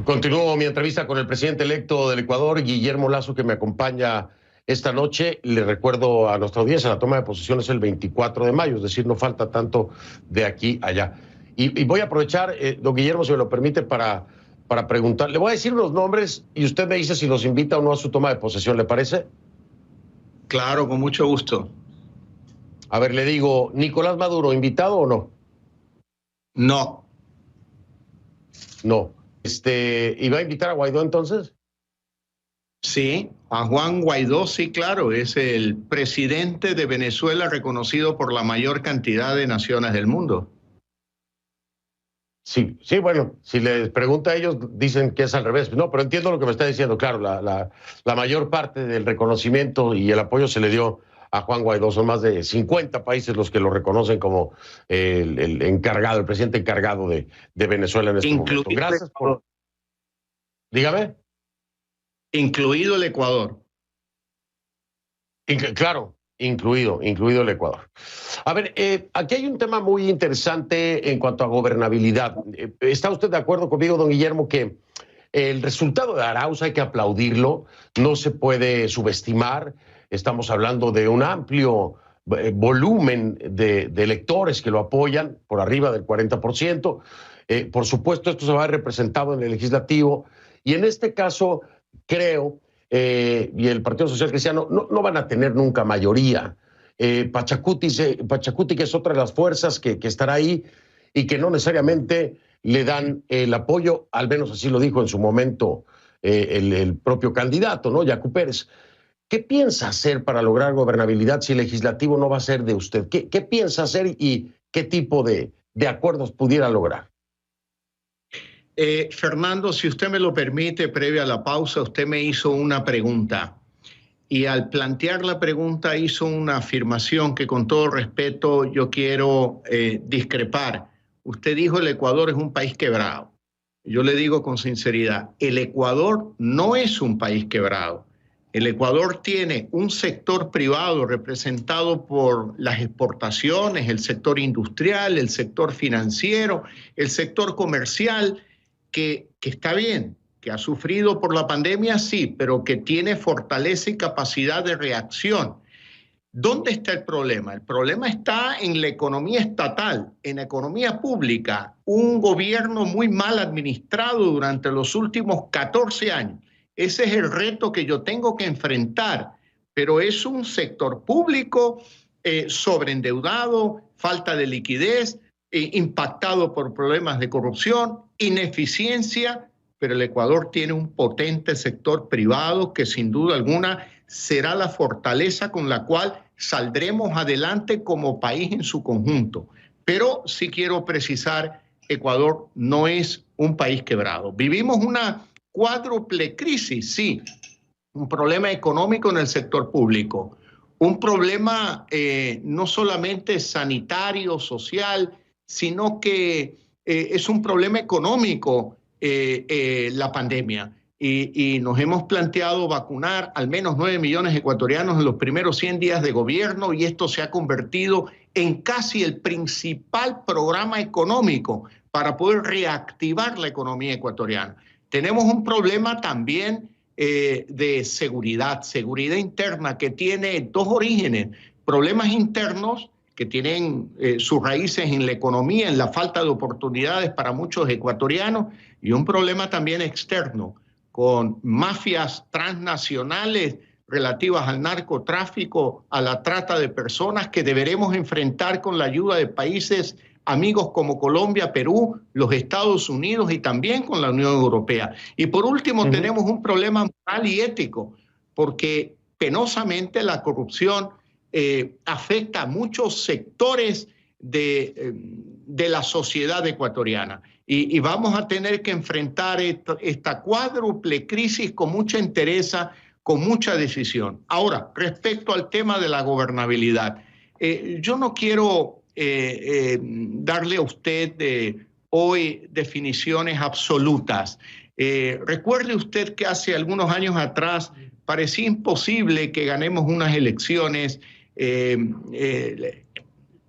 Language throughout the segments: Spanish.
Continúo mi entrevista con el presidente electo del Ecuador, Guillermo Lasso, que me acompaña esta noche. Le recuerdo a nuestra audiencia, la toma de posesión es el 24 de mayo, es decir, no falta tanto de aquí a allá. Y voy a aprovechar, don Guillermo, si me lo permite, para preguntar. Le voy a decir los nombres y usted me dice si los invita o no a su toma de posesión, ¿le parece? Claro, con mucho gusto. A ver, le digo, ¿Nicolás Maduro, invitado o no? No. No. ¿Y va a invitar a Guaidó entonces? Sí, a Juan Guaidó, sí, claro, es el presidente de Venezuela reconocido por la mayor cantidad de naciones del mundo. Sí, sí, bueno, si les pregunta a ellos, dicen que es al revés. No, pero entiendo lo que me está diciendo. Claro, la mayor parte del reconocimiento y el apoyo se le dio a Juan Guaidó. Son más de 50 países los que lo reconocen como el encargado, el presidente encargado de Venezuela en este momento. Gracias por... Dígame. Incluido el Ecuador. Claro, incluido el Ecuador. A ver, aquí hay un tema muy interesante en cuanto a gobernabilidad. ¿Está usted de acuerdo conmigo, don Guillermo, que el resultado de Arauz hay que aplaudirlo, no se puede subestimar? Estamos hablando de un amplio volumen de electores que lo apoyan, por arriba del 40%. Por supuesto, esto se va a ver representado en el legislativo y en este caso creo, y el Partido Social Cristiano no van a tener nunca mayoría. Pachacuti, que es otra de las fuerzas que estará ahí y que no necesariamente le dan el apoyo, al menos así lo dijo en su momento el propio candidato, ¿no? Yacu Pérez. ¿Qué piensa hacer para lograr gobernabilidad si el legislativo no va a ser de usted? ¿Qué piensa hacer y qué tipo de acuerdos pudiera lograr? Fernando, si usted me lo permite, previa a la pausa, usted me hizo una pregunta. Y al plantear la pregunta hizo una afirmación que con todo respeto yo quiero discrepar. Usted dijo el Ecuador es un país quebrado. Yo le digo con sinceridad, el Ecuador no es un país quebrado. El Ecuador tiene un sector privado representado por las exportaciones, el sector industrial, el sector financiero, el sector comercial, que está bien, que ha sufrido por la pandemia, sí, pero que tiene fortaleza y capacidad de reacción. ¿Dónde está el problema? El problema está en la economía estatal, en la economía pública. Un gobierno muy mal administrado durante los últimos 14 años. Ese es el reto que yo tengo que enfrentar, pero es un sector público sobreendeudado, falta de liquidez, impactado por problemas de corrupción, ineficiencia, pero el Ecuador tiene un potente sector privado que sin duda alguna será la fortaleza con la cual saldremos adelante como país en su conjunto. Pero sí quiero precisar, Ecuador no es un país quebrado. Vivimos una cuádruple crisis, sí, un problema económico en el sector público, un problema no solamente sanitario, social, sino que es un problema económico la pandemia. Y nos hemos planteado vacunar al menos 9 millones de ecuatorianos en los primeros 100 días de gobierno y esto se ha convertido en casi el principal programa económico para poder reactivar la economía ecuatoriana. Tenemos un problema también de seguridad interna que tiene dos orígenes, problemas internos que tienen sus raíces en la economía, en la falta de oportunidades para muchos ecuatorianos, y un problema también externo, con mafias transnacionales relativas al narcotráfico, a la trata de personas, que deberemos enfrentar con la ayuda de países amigos como Colombia, Perú, los Estados Unidos y también con la Unión Europea. Y por último, tenemos un problema moral y ético, porque penosamente la corrupción afecta a muchos sectores de la sociedad ecuatoriana. Y vamos a tener que enfrentar esta cuádruple crisis con mucha entereza, con mucha decisión. Ahora, respecto al tema de la gobernabilidad, yo no quiero darle a usted hoy definiciones absolutas. Recuerde usted que hace algunos años atrás parecía imposible que ganemos unas elecciones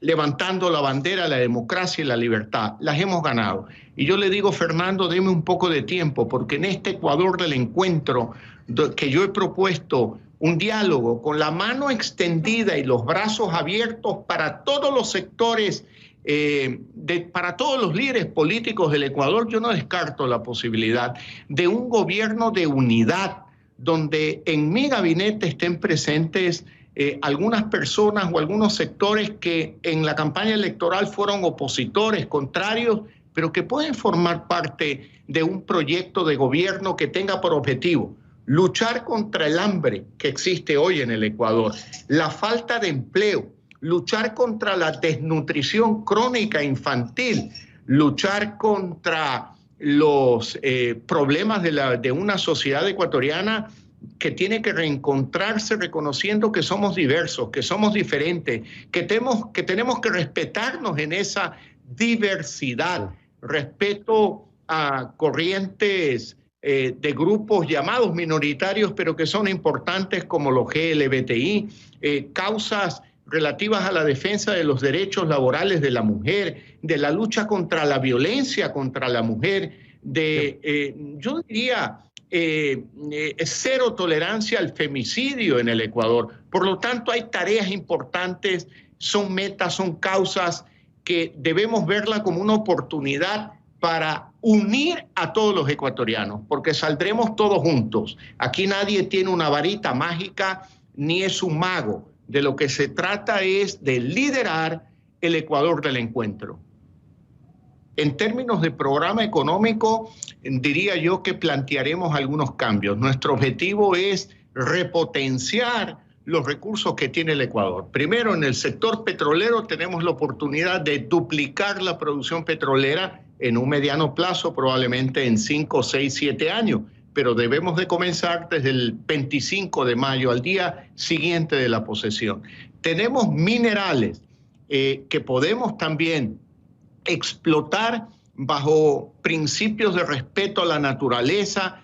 levantando la bandera de la democracia y la libertad. Las hemos ganado. Y yo le digo, Fernando, deme un poco de tiempo, porque en este Ecuador del encuentro que yo he propuesto un diálogo con la mano extendida y los brazos abiertos para todos los sectores, para todos los líderes políticos del Ecuador, yo no descarto la posibilidad de un gobierno de unidad, donde en mi gabinete estén presentes algunas personas o algunos sectores que en la campaña electoral fueron opositores, contrarios, pero que pueden formar parte de un proyecto de gobierno que tenga por objetivo luchar contra el hambre que existe hoy en el Ecuador, la falta de empleo, luchar contra la desnutrición crónica infantil, luchar contra los problemas de una sociedad ecuatoriana que tiene que reencontrarse reconociendo que somos diversos, que somos diferentes, que tenemos que respetarnos en esa diversidad, respeto a corrientes de grupos llamados minoritarios, pero que son importantes como los LGBTI, causas relativas a la defensa de los derechos laborales de la mujer, de la lucha contra la violencia contra la mujer, yo diría, cero tolerancia al femicidio en el Ecuador. Por lo tanto, hay tareas importantes, son metas, son causas que debemos verla como una oportunidad para unir a todos los ecuatorianos, porque saldremos todos juntos. Aquí nadie tiene una varita mágica ni es un mago. De lo que se trata es de liderar el Ecuador del encuentro. En términos de programa económico, diría yo que plantearemos algunos cambios. Nuestro objetivo es repotenciar los recursos que tiene el Ecuador. Primero, en el sector petrolero tenemos la oportunidad de duplicar la producción petrolera en un mediano plazo, probablemente en 5, 6, 7 años, pero debemos de comenzar desde el 25 de mayo, al día siguiente de la posesión. Tenemos minerales que podemos también explotar bajo principios de respeto a la naturaleza,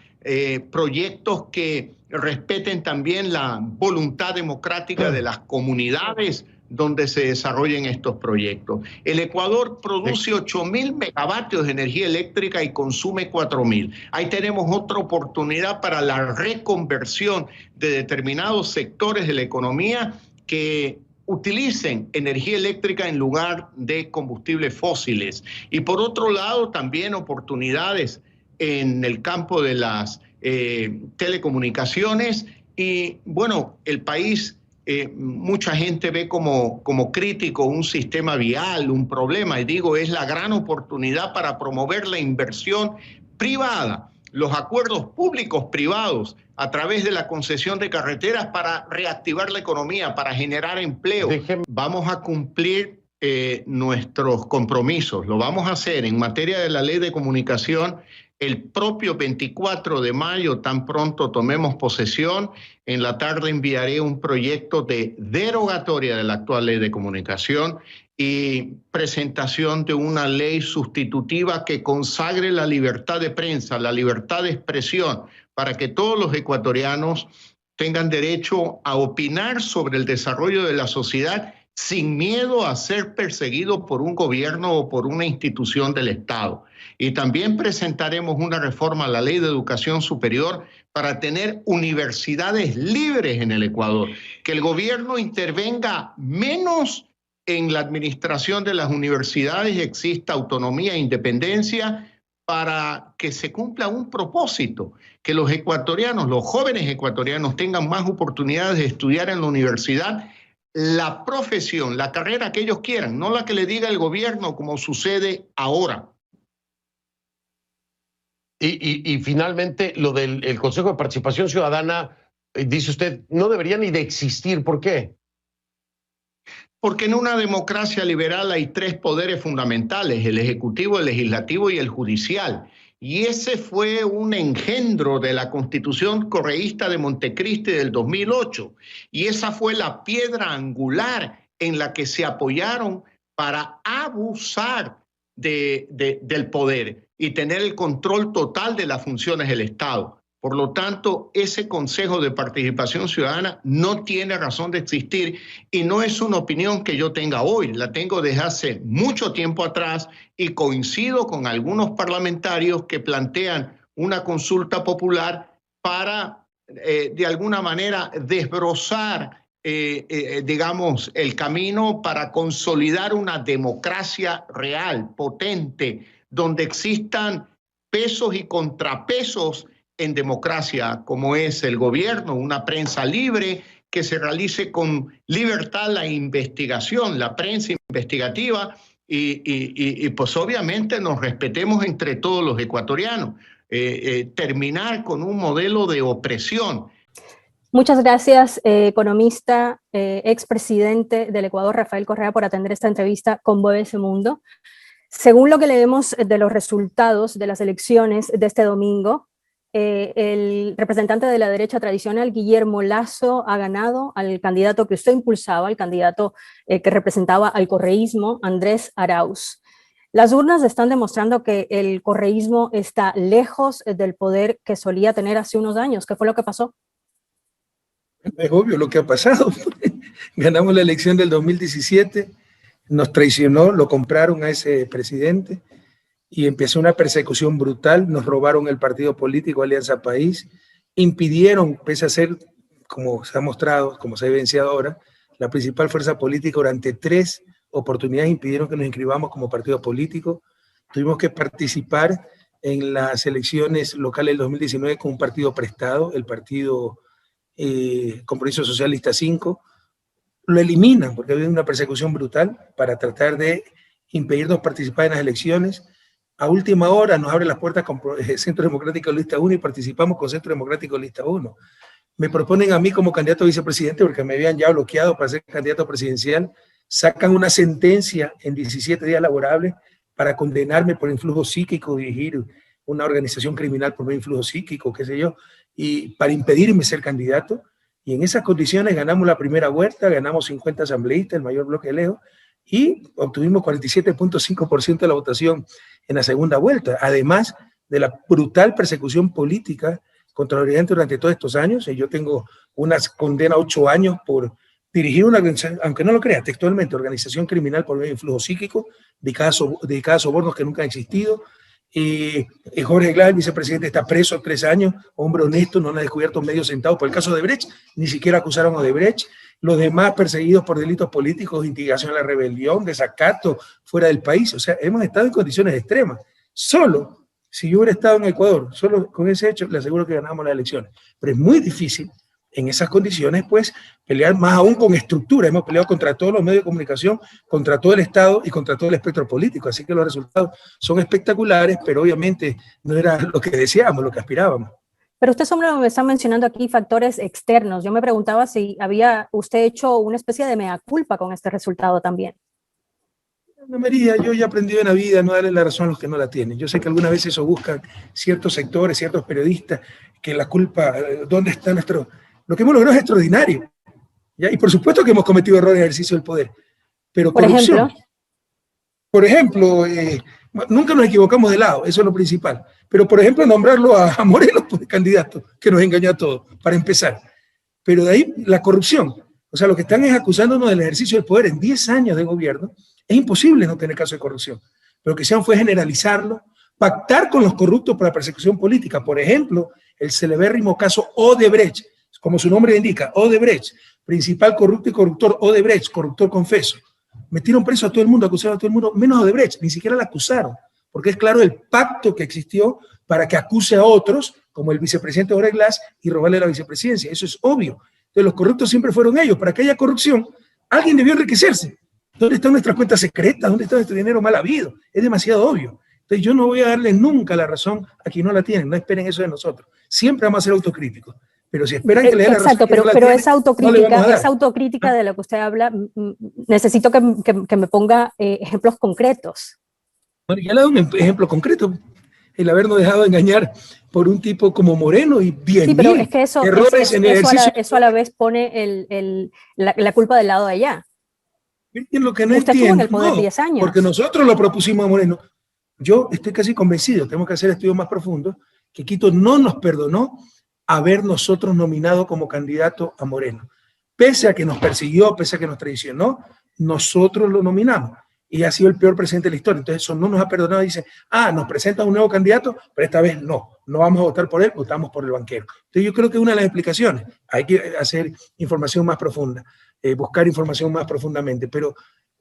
proyectos que respeten también la voluntad democrática de las comunidades donde se desarrollen estos proyectos. El Ecuador produce 8.000 megavatios de energía eléctrica y consume 4.000. Ahí tenemos otra oportunidad para la reconversión de determinados sectores de la economía que utilicen energía eléctrica en lugar de combustibles fósiles. Y por otro lado, también oportunidades en el campo de las telecomunicaciones. Y bueno, el país, mucha gente ve como crítico un sistema vial, un problema, y digo, es la gran oportunidad para promover la inversión privada, los acuerdos públicos-privados a través de la concesión de carreteras para reactivar la economía, para generar empleo. Vamos a cumplir nuestros compromisos, lo vamos a hacer en materia de la ley de comunicación. El propio 24 de mayo, tan pronto tomemos posesión, en la tarde enviaré un proyecto de derogatoria de la actual ley de comunicación y presentación de una ley sustitutiva que consagre la libertad de prensa, la libertad de expresión, para que todos los ecuatorianos tengan derecho a opinar sobre el desarrollo de la sociedad sin miedo a ser perseguido por un gobierno o por una institución del Estado. Y también presentaremos una reforma a la Ley de Educación Superior para tener universidades libres en el Ecuador, que el gobierno intervenga menos en la administración de las universidades y exista autonomía e independencia para que se cumpla un propósito, que los ecuatorianos, los jóvenes ecuatorianos tengan más oportunidades de estudiar en la universidad la profesión, la carrera que ellos quieran, no la que le diga el gobierno como sucede ahora. Y finalmente, lo del Consejo de Participación Ciudadana, dice usted, no debería ni de existir. ¿Por qué? Porque en una democracia liberal hay 3 poderes fundamentales, el ejecutivo, el legislativo y el judicial. Y ese fue un engendro de la Constitución correísta de Montecristi del 2008. Y esa fue la piedra angular en la que se apoyaron para abusar del poder y tener el control total de las funciones del Estado. Por lo tanto, ese Consejo de Participación Ciudadana no tiene razón de existir y no es una opinión que yo tenga hoy, la tengo desde hace mucho tiempo atrás y coincido con algunos parlamentarios que plantean una consulta popular para, de alguna manera, desbrozar, digamos, el camino para consolidar una democracia real, potente, donde existan pesos y contrapesos en democracia, como es el gobierno, una prensa libre, que se realice con libertad la investigación, la prensa investigativa, y pues obviamente nos respetemos entre todos los ecuatorianos. Terminar con un modelo de opresión. Muchas gracias, economista, expresidente del Ecuador, Rafael Correa, por atender esta entrevista con BBC Mundo. Según lo que leemos de los resultados de las elecciones de este domingo, el representante de la derecha tradicional, Guillermo Lasso, ha ganado al candidato que usted impulsaba, al candidato que representaba al correísmo, Andrés Arauz. Las urnas están demostrando que el correísmo está lejos del poder que solía tener hace unos años. ¿Qué fue lo que pasó? Es obvio lo que ha pasado. Ganamos la elección del 2017, nos traicionó, lo compraron a ese presidente y empezó una persecución brutal, nos robaron el partido político Alianza País, impidieron, pese a ser, como se ha mostrado, como se ha evidenciado ahora, la principal fuerza política durante 3 oportunidades, impidieron que nos inscribamos como partido político, tuvimos que participar en las elecciones locales del 2019 con un partido prestado, el partido Compromiso Socialista 5, lo eliminan porque había una persecución brutal para tratar de impedirnos participar en las elecciones. A última hora nos abre las puertas con Centro Democrático Lista 1 y participamos con Centro Democrático Lista 1. Me proponen a mí como candidato a vicepresidente porque me habían ya bloqueado para ser candidato presidencial. Sacan una sentencia en 17 días laborables para condenarme por influjo psíquico, dirigir una organización criminal por influjo psíquico, qué sé yo, y para impedirme ser candidato. Y en esas condiciones ganamos la primera vuelta, ganamos 50 asambleístas, el mayor bloque de lejos, y obtuvimos 47.5% de la votación en la segunda vuelta, además de la brutal persecución política contra los dirigentes durante todos estos años. Y yo tengo una condena a 8 años por dirigir una organización, aunque no lo crea, textualmente, organización criminal por medio de influjo psíquico, dedicada a sobornos que nunca han existido. Jorge Glass, el vicepresidente, está preso 3 años, hombre honesto, no han descubierto medio centavo por el caso de Brecht, ni siquiera acusaron a Odebrecht. Los demás perseguidos por delitos políticos, instigación a la rebelión, desacato fuera del país. O sea, hemos estado en condiciones extremas. Solo si yo hubiera estado en Ecuador, solo con ese hecho, le aseguro que ganamos las elecciones. Pero es muy difícil en esas condiciones, pues, pelear más aún con estructura. Hemos peleado contra todos los medios de comunicación, contra todo el Estado y contra todo el espectro político. Así que los resultados son espectaculares, pero obviamente no era lo que deseábamos, lo que aspirábamos. Pero usted solo me está mencionando aquí factores externos. Yo me preguntaba si había usted hecho una especie de mea culpa con este resultado también. No, María, yo ya he aprendido en la vida no darle la razón a los que no la tienen. Yo sé que algunas veces eso buscan ciertos sectores, ciertos periodistas, que la culpa, ¿dónde está nuestro...? Lo que hemos logrado es extraordinario, ¿ya? Y por supuesto que hemos cometido errores en el ejercicio del poder, pero corrupción. Por ejemplo, nunca nos equivocamos de lado, eso es lo principal. Pero, por ejemplo, nombrarlo a Moreno pues, candidato, que nos engañó a todos, para empezar. Pero de ahí la corrupción. O sea, lo que están es acusándonos del ejercicio del poder en 10 años de gobierno. Es imposible no tener caso de corrupción. Pero lo que hicieron fue generalizarlo, pactar con los corruptos para persecución política. Por ejemplo, el celebérrimo caso Odebrecht, como su nombre indica, Odebrecht, principal corrupto y corruptor Odebrecht, corruptor confeso. Metieron preso a todo el mundo, acusaron a todo el mundo, menos a Odebrecht, ni siquiera la acusaron, porque es claro el pacto que existió para que acuse a otros, como el vicepresidente Jorge Glass, y robarle la vicepresidencia. Eso es obvio. Entonces los corruptos siempre fueron ellos. Para que haya corrupción, alguien debió enriquecerse. ¿Dónde están nuestras cuentas secretas? ¿Dónde está nuestro dinero mal habido? Es demasiado obvio. Entonces yo no voy a darle nunca la razón a quien no la tienen. No esperen eso de nosotros. Siempre vamos a ser autocríticos. Pero si esperan que le den la razón, pero esa autocrítica de la que usted habla, necesito que me ponga ejemplos concretos. Bueno, ya le doy un ejemplo concreto, el habernos dejado engañar por un tipo como Moreno y bien. Sí, pero es que eso a la vez pone la culpa del lado de allá. Lo que no usted entiendo, estuvo en el poder 10 años. Porque nosotros lo propusimos a Moreno. Yo estoy casi convencido, tenemos que hacer estudios más profundos, que Quito no nos perdonó haber nosotros nominado como candidato a Moreno. Pese a que nos persiguió, pese a que nos traicionó, nosotros lo nominamos. Y ha sido el peor presidente de la historia. Entonces eso no nos ha perdonado. Dice, nos presentan un nuevo candidato, pero esta vez no vamos a votar por él, votamos por el banquero. Entonces yo creo que es una de las explicaciones. Hay que hacer información más profunda, buscar información más profundamente. Pero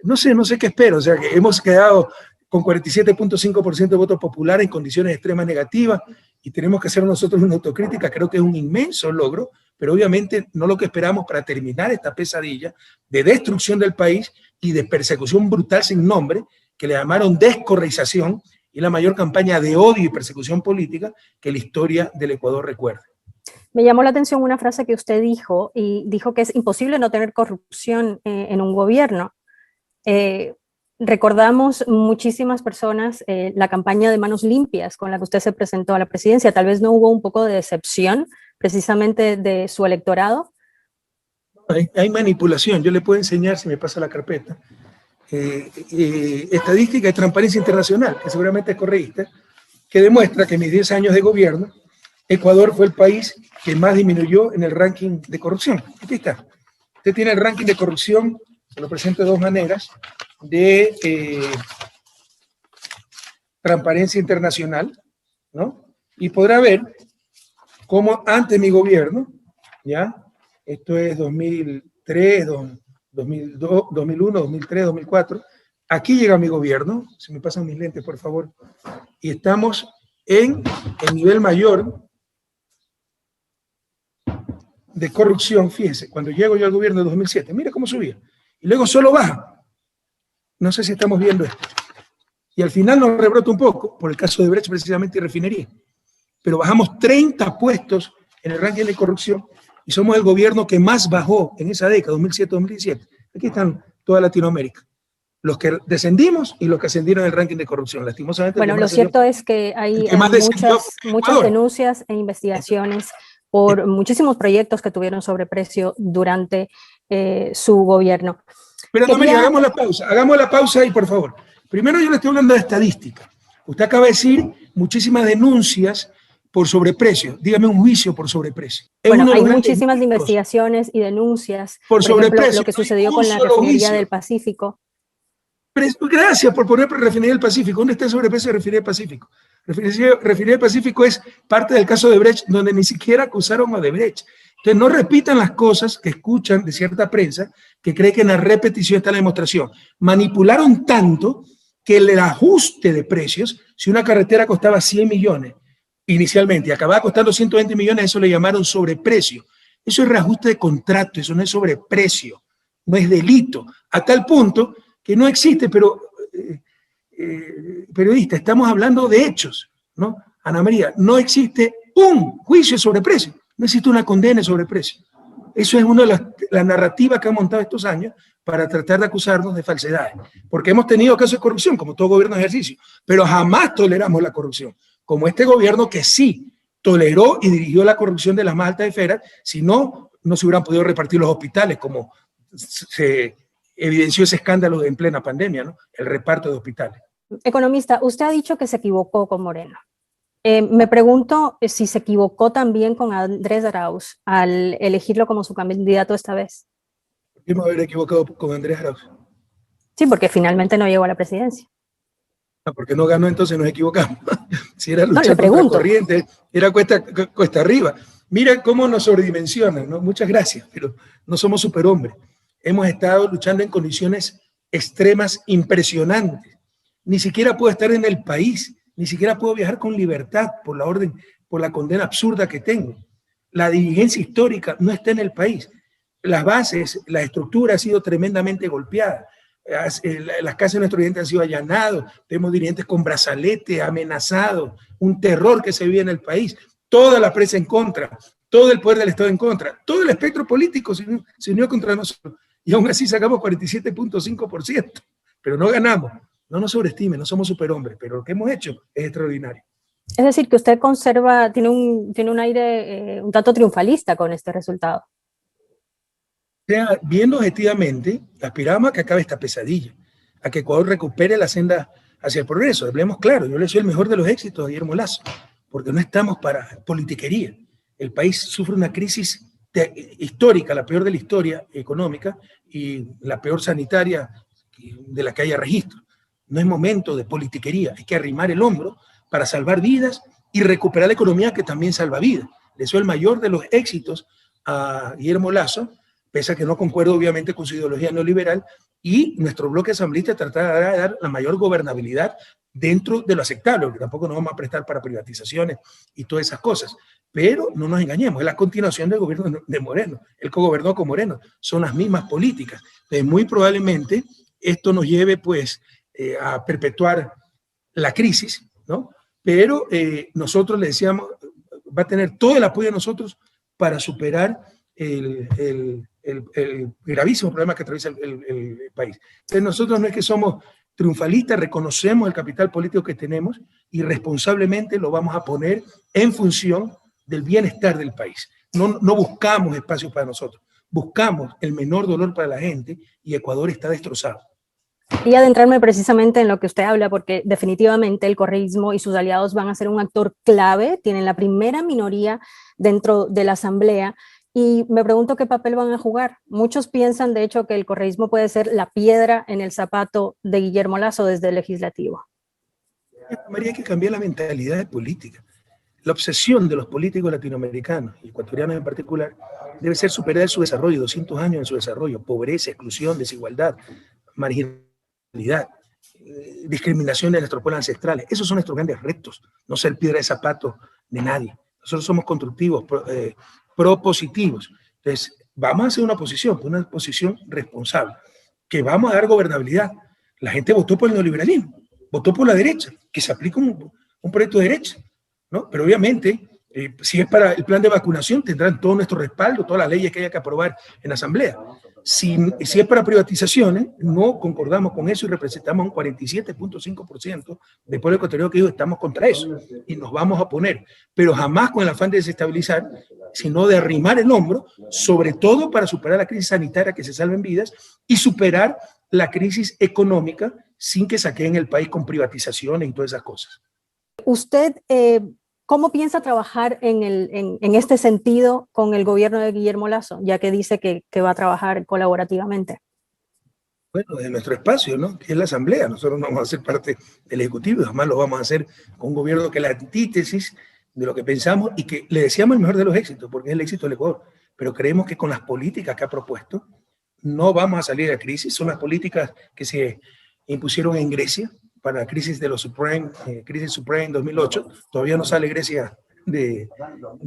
no sé qué espero. O sea, que hemos quedado con 47.5% de votos populares en condiciones extremas negativas y tenemos que hacer nosotros una autocrítica. Creo que es un inmenso logro, pero obviamente no lo que esperamos para terminar esta pesadilla de destrucción del país y de persecución brutal sin nombre, que le llamaron descorreización, y la mayor campaña de odio y persecución política que la historia del Ecuador recuerda. Me llamó la atención una frase que usted dijo, y dijo que es imposible no tener corrupción en un gobierno. Recordamos muchísimas personas la campaña de Manos Limpias con la que usted se presentó a la presidencia. Tal vez no hubo un poco de decepción precisamente de su electorado. Hay manipulación. Yo le puedo enseñar, si me pasa la carpeta, estadística de Transparencia Internacional, que seguramente es correcta, que demuestra que en mis 10 años de gobierno, Ecuador fue el país que más disminuyó en el ranking de corrupción. Aquí está. Usted tiene el ranking de corrupción, se lo presento de dos maneras, de Transparencia Internacional, ¿no? Y podrá ver cómo antes de mi gobierno, ¿ya? Esto es 2003, 2002, 2001, 2003, 2004. Aquí llega mi gobierno, si me pasan mis lentes, por favor, y estamos en el nivel mayor de corrupción. Fíjense, cuando llego yo al gobierno de 2007, mire cómo subía, y luego solo baja. No sé si estamos viendo esto. Y al final nos rebrota un poco, por el caso de Brecht precisamente y refinería. Pero bajamos 30 puestos en el ranking de corrupción y somos el gobierno que más bajó en esa década, 2007-2017. Aquí están toda Latinoamérica. Los que descendimos y los que ascendieron en el ranking de corrupción, lastimosamente. Bueno, lo cierto es que hay muchas denuncias e investigaciones por muchísimos proyectos que tuvieron sobreprecio durante su gobierno. Pero no, María, hagamos la pausa y por favor. Primero yo le estoy hablando de estadística. Usted acaba de decir muchísimas denuncias por sobreprecio. Dígame un juicio por sobreprecio. Bueno, hay muchísimas investigaciones y denuncias. Por ejemplo, lo que sucedió con la refinería del Pacífico. Gracias por poner refinería del Pacífico. ¿Dónde está el sobreprecio de refinería del Pacífico? Refinería del Pacífico es parte del caso de Brecht, donde ni siquiera acusaron a Brecht. Entonces no repitan las cosas que escuchan de cierta prensa que cree que en la repetición está la demostración. Manipularon tanto que el ajuste de precios, si una carretera costaba 100 millones inicialmente y acababa costando 120 millones, eso le llamaron sobreprecio. Eso es reajuste de contrato, eso no es sobreprecio, no es delito. A tal punto que no existe, pero periodista, estamos hablando de hechos, ¿no? Ana María, no existe un juicio sobre precio, no existe una condena sobre precio. Eso es una de las narrativas que han montado estos años para tratar de acusarnos de falsedades. Porque hemos tenido casos de corrupción, como todo gobierno de ejercicio, pero jamás toleramos la corrupción. Como este gobierno que sí toleró y dirigió la corrupción de las más altas esferas, si no, no se hubieran podido repartir los hospitales, como se evidenció ese escándalo en plena pandemia, ¿no? El reparto de hospitales. Economista, usted ha dicho que se equivocó con Moreno. Me pregunto si se equivocó también con Andrés Arauz al elegirlo como su candidato esta vez. ¿Por qué me haber equivocado con Andrés Arauz? Sí, porque finalmente no llegó a la presidencia. Porque no ganó, entonces nos equivocamos. Si era luchar contra corriente, era cuesta arriba. Mira cómo nos sobredimensionan, ¿no? Muchas gracias, pero no somos superhombres. Hemos estado luchando en condiciones extremas impresionantes. Ni siquiera puedo estar en el país, ni siquiera puedo viajar con libertad por la condena absurda que tengo. La dirigencia histórica no está en el país. Las bases, la estructura ha sido tremendamente golpeada. Las casas de nuestros dirigentes han sido allanados, tenemos dirigentes con brazalete, amenazados, un terror que se vive en el país, toda la prensa en contra, todo el poder del Estado en contra, todo el espectro político se unió contra nosotros, y aún así sacamos 47.5%, pero no ganamos. No nos sobreestimen, no somos superhombres, pero lo que hemos hecho es extraordinario. Es decir, que usted tiene un aire un tanto triunfalista con este resultado. O sea, viendo objetivamente, aspiramos a que acabe esta pesadilla, a que Ecuador recupere la senda hacia el progreso. Hablemos claro, yo le soy el mejor de los éxitos a Guillermo Lasso. porque no estamos para politiquería. El país sufre una crisis histórica, la peor de la historia económica y la peor sanitaria de la que haya registro. No es momento de politiquería, hay que arrimar el hombro para salvar vidas y recuperar la economía que también salva vidas. Le deseo el mayor de los éxitos a Guillermo Lasso, pese a que no concuerdo obviamente con su ideología neoliberal, y nuestro bloque asambleísta tratará de dar la mayor gobernabilidad dentro de lo aceptable, porque tampoco nos vamos a prestar para privatizaciones y todas esas cosas. Pero no nos engañemos, es la continuación del gobierno de Moreno. Él cogobernó con Moreno, son las mismas políticas. Entonces, muy probablemente esto nos lleve pues a perpetuar la crisis, ¿no? Pero nosotros le decíamos, va a tener todo el apoyo de nosotros para superar el gravísimo problema que atraviesa el país. Entonces nosotros no es que somos triunfalistas, reconocemos el capital político que tenemos y responsablemente lo vamos a poner en función del bienestar del país. No buscamos espacios para nosotros, buscamos el menor dolor para la gente y Ecuador está destrozado. Y adentrarme precisamente en lo que usted habla, porque definitivamente el correísmo y sus aliados van a ser un actor clave, tienen la primera minoría dentro de la asamblea, y me pregunto qué papel van a jugar. Muchos piensan, de hecho, que el correísmo puede ser la piedra en el zapato de Guillermo Lasso desde el legislativo. María, hay que cambiar la mentalidad política. La obsesión de los políticos latinoamericanos y ecuatorianos en particular debe ser superar su desarrollo, 200 años en su desarrollo, pobreza, exclusión, desigualdad, marginalidad, discriminación de nuestros pueblos ancestrales. Esos son nuestros grandes retos, no ser piedra de zapato de nadie. Nosotros somos constructivos, propositivos. Entonces, vamos a hacer una posición responsable, que vamos a dar gobernabilidad. La gente votó por el neoliberalismo, votó por la derecha, que se aplique un proyecto de derecha, ¿no? Pero obviamente, si es para el plan de vacunación, tendrán todo nuestro respaldo, todas las leyes que haya que aprobar en la asamblea. Si es para privatizaciones, no concordamos con eso y representamos un 47.5% del pueblo ecuatoriano que dijo estamos contra eso y nos vamos a oponer, pero jamás con el afán de desestabilizar, sino de arrimar el hombro, sobre todo para superar la crisis sanitaria, que se salven vidas, y superar la crisis económica sin que saqueen el país con privatizaciones y todas esas cosas. Usted, ¿cómo piensa trabajar en este sentido con el gobierno de Guillermo Lasso, ya que dice que va a trabajar colaborativamente? Bueno, de nuestro espacio, ¿no? Que es la asamblea. Nosotros no vamos a ser parte del ejecutivo, además lo vamos a hacer con un gobierno que es la antítesis de lo que pensamos y que le deseamos el mejor de los éxitos, porque es el éxito del Ecuador. Pero creemos que con las políticas que ha propuesto no vamos a salir de la crisis. Son las políticas que se impusieron en Grecia para la crisis de los crisis subprime en 2008. Todavía no sale Grecia de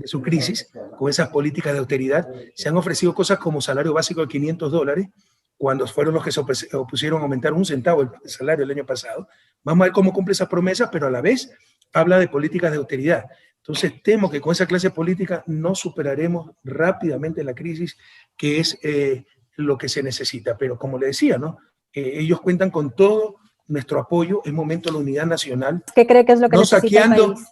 su crisis con esas políticas de austeridad. Se han ofrecido cosas como salario básico de $500, cuando fueron los que se opusieron a aumentar 1 centavo el salario el año pasado. Vamos a ver cómo cumple esas promesas, pero a la vez habla de políticas de austeridad. Entonces temo que con esa clase política no superaremos rápidamente la crisis, que es lo que se necesita. Pero como le decía, ¿no? Ellos cuentan con todo nuestro apoyo en momento de la unidad nacional. ¿Qué cree que es lo que necesita el país?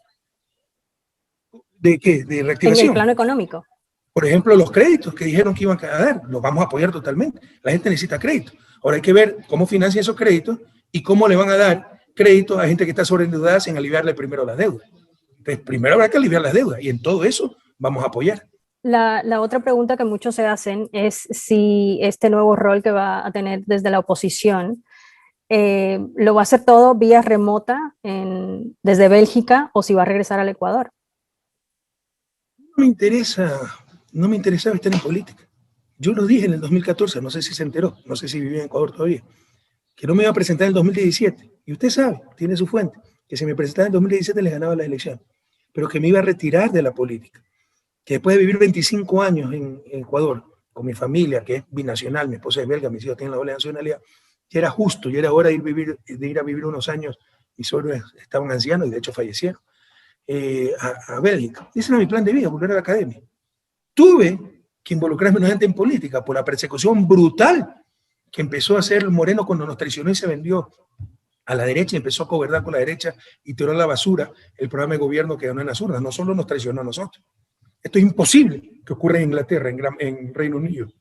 ¿De qué? ¿De reactivación? En el plano económico. Por ejemplo, los créditos que dijeron que iban a dar, los vamos a apoyar totalmente. La gente necesita crédito. Ahora hay que ver cómo financian esos créditos y cómo le van a dar créditos a gente que está sobreendeudada sin aliviarle primero las deudas. Entonces, primero habrá que aliviar las deudas y en todo eso vamos a apoyar. La otra pregunta que muchos se hacen es si este nuevo rol que va a tener desde la oposición lo va a hacer todo vía remota desde Bélgica o si va a regresar al Ecuador. No me interesaba estar en política. Yo lo dije en el 2014, no sé si se enteró, no sé si vivía en Ecuador todavía, que no me iba a presentar en el 2017. Y usted sabe, tiene su fuente, que si me presentaba en el 2017 le ganaba la elección, pero que me iba a retirar de la política. Que después de vivir 25 años en Ecuador, con mi familia, que es binacional, mi esposa es belga, mis hijos tienen la doble nacionalidad, ya era justo, ya era hora de ir a vivir unos años, mis suegros estaban ancianos y de hecho fallecieron, a Bélgica. Ese era mi plan de vida, volver a la academia. Tuve que involucrarme nuevamente en política por la persecución brutal que empezó a hacer Moreno cuando nos traicionó y se vendió a la derecha, empezó a gobernar con la derecha y tiró a la basura el programa de gobierno que ganó en las urnas. No solo nos traicionó a nosotros. Esto es imposible que ocurra en Inglaterra, en Reino Unido.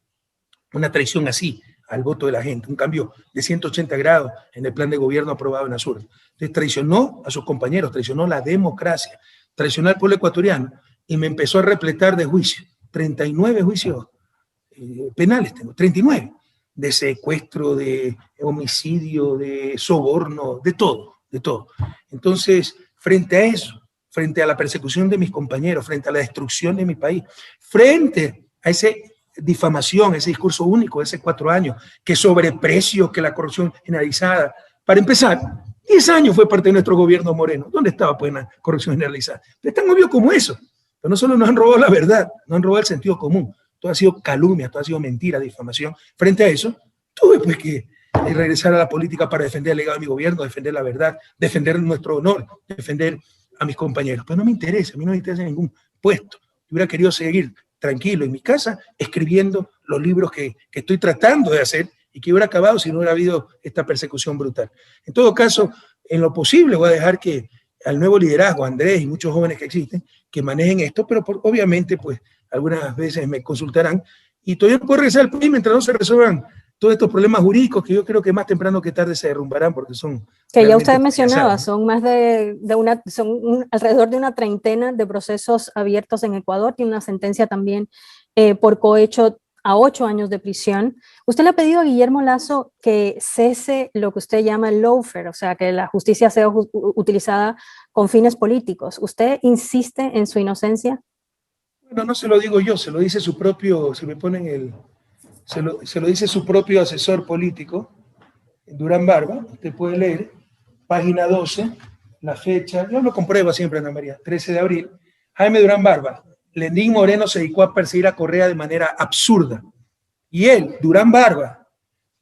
Una traición así al voto de la gente, un cambio de 180 grados en el plan de gobierno aprobado en las urnas. Entonces traicionó a sus compañeros, traicionó la democracia, traicionó al pueblo ecuatoriano y me empezó a repletar de juicios. 39 juicios penales tengo, 39. De secuestro, de homicidio, de soborno, de todo, de todo. Entonces, frente a eso, frente a la persecución de mis compañeros, frente a la destrucción de mi país, frente a esa difamación, ese discurso único de hace 4 años, que sobreprecio, que la corrupción generalizada. Para empezar, 10 años fue parte de nuestro gobierno Moreno. ¿Dónde estaba pues la corrupción generalizada? Es tan obvio como eso. Pero no solo nos han robado la verdad, nos han robado el sentido común. Todo ha sido calumnia, todo ha sido mentira, difamación. Frente a eso, tuve pues que regresar a la política para defender el legado de mi gobierno, defender la verdad, defender nuestro honor, defender a mis compañeros. Pero no me interesa, a mí no me interesa ningún puesto. Yo hubiera querido seguir tranquilo en mi casa, escribiendo los libros que estoy tratando de hacer y que hubiera acabado si no hubiera habido esta persecución brutal. En todo caso, en lo posible voy a dejar que al nuevo liderazgo, Andrés y muchos jóvenes que existen, que manejen esto, pero obviamente pues algunas veces me consultarán y todavía no puedo regresar al país mientras no se resuelvan todos estos problemas jurídicos que yo creo que más temprano que tarde se derrumbarán porque son... Que ya usted mencionaba, son más alrededor de una treintena de procesos abiertos en Ecuador, tiene una sentencia también por cohecho a 8 años de prisión. Usted le ha pedido a Guillermo Lasso que cese lo que usted llama el lawfare, o sea, que la justicia sea utilizada con fines políticos. ¿Usted insiste en su inocencia? Bueno, no se lo digo yo, se lo dice su propio, se lo dice su propio asesor político, Durán Barba. Usted puede leer, página 12, la fecha, yo lo compruebo siempre, Ana María, 13 de abril, Jaime Durán Barba, Lenín Moreno se dedicó a perseguir a Correa de manera absurda. Y él, Durán Barba,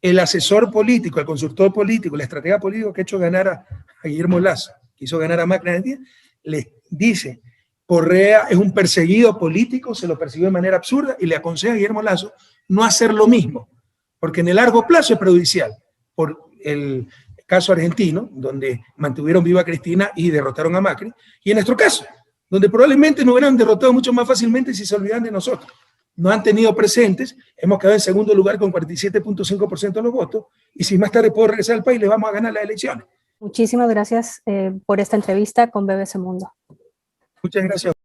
el asesor político, el consultor político, el estratega político que ha hecho ganar a Guillermo Lasso, que hizo ganar a Macri, le dice, Correa es un perseguido político, se lo persiguió de manera absurda y le aconseja a Guillermo Lasso no hacer lo mismo, porque en el largo plazo es perjudicial. Por el caso argentino, donde mantuvieron viva a Cristina y derrotaron a Macri, y en nuestro caso, donde probablemente nos hubieran derrotado mucho más fácilmente si se olvidan de nosotros. No han tenido presentes, hemos quedado en segundo lugar con 47.5% de los votos, y si más tarde puedo regresar al país, les vamos a ganar las elecciones. Muchísimas gracias por esta entrevista con BBC Mundo. Muchas gracias.